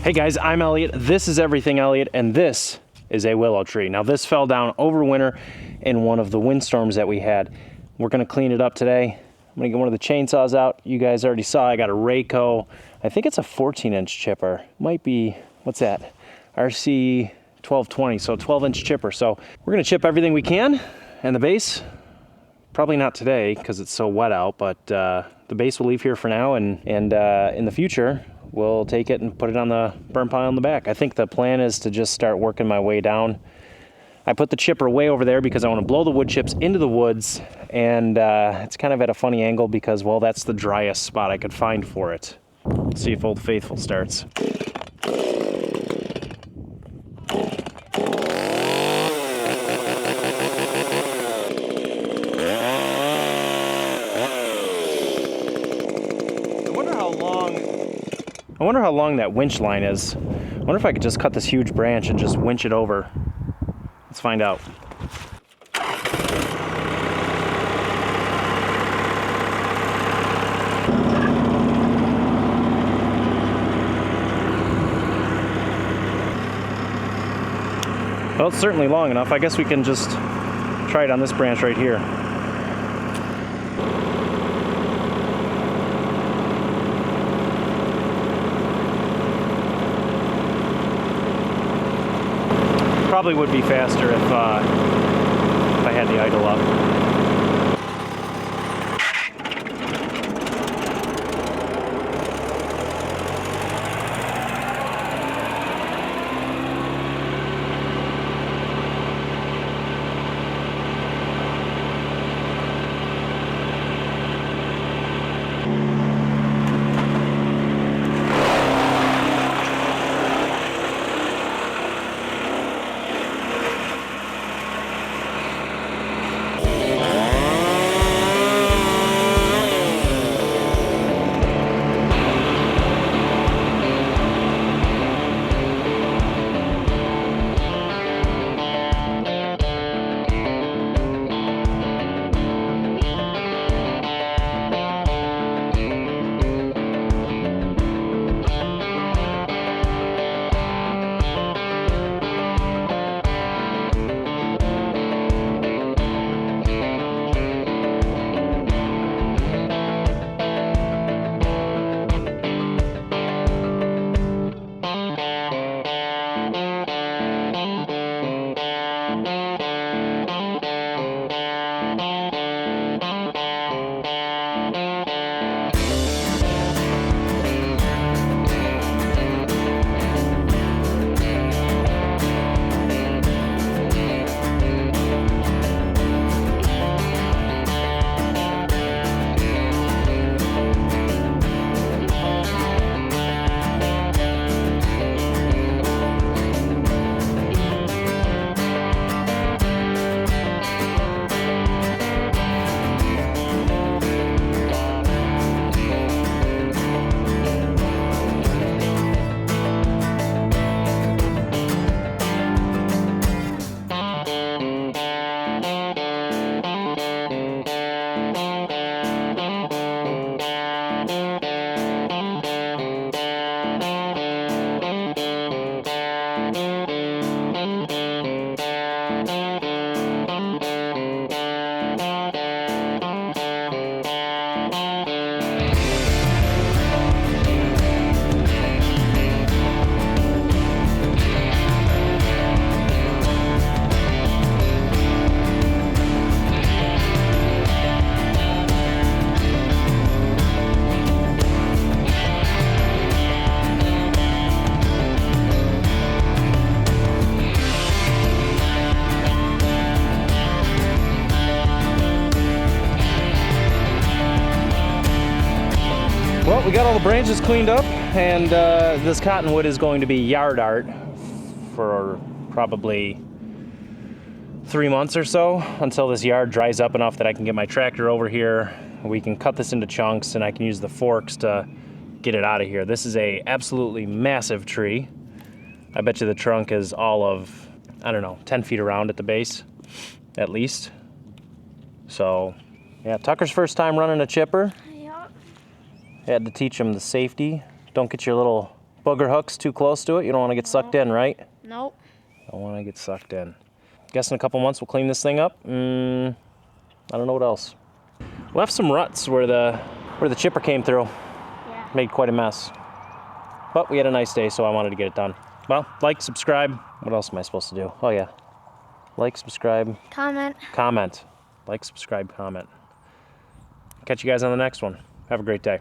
Hey guys, I'm Elliott. This is Everything Elliott, and this is a willow tree. Now this fell down over winter in one of the windstorms that we had. We're gonna clean it up today. I'm gonna get one of the chainsaws out. You guys already saw I got a Rake. I think it's a 14-inch chipper. Might be, what's that? RC 1220, so 12-inch chipper. So we're gonna chip everything we can, and the base, probably not today because it's so wet out, but the base will leave here for now, and in the future, we'll take it and put it on the burn pile in the back. I think the plan is to just start working my way down. I put the chipper way over there because I want to blow the wood chips into the woods, and it's kind of at a funny angle because, well, that's the driest spot I could find for it. Let's see if Old Faithful starts. I wonder how long that winch line is. I wonder if I could just cut this huge branch and just winch it over. Let's find out. Well, it's certainly long enough. I guess we can just try it on this branch right here. Probably would be faster if I had the idle up. all the branches cleaned up, and this cottonwood is going to be yard art for probably 3 months or so, until this yard dries up enough that I can get my tractor over here. We can cut this into chunks and I can use the forks to get it out of here. This is a absolutely massive tree. I bet you the trunk is all of, I don't know, 10 feet around at the base, at least. So, yeah, Tucker's first time running a chipper. Yeah. Had to teach him the safety. Don't get your little booger hooks too close to it. You don't want to get sucked in, right? Nope. Don't want to get sucked in. Guess in a couple months we'll clean this thing up. I don't know what else. Left some ruts where the chipper came through. Yeah. Made quite a mess. But we had a nice day, so I wanted to get it done. Well, like, subscribe. What else am I supposed to do? Oh yeah. Like, subscribe. Comment. Comment. Like, subscribe, comment. Catch you guys on the next one. Have a great day.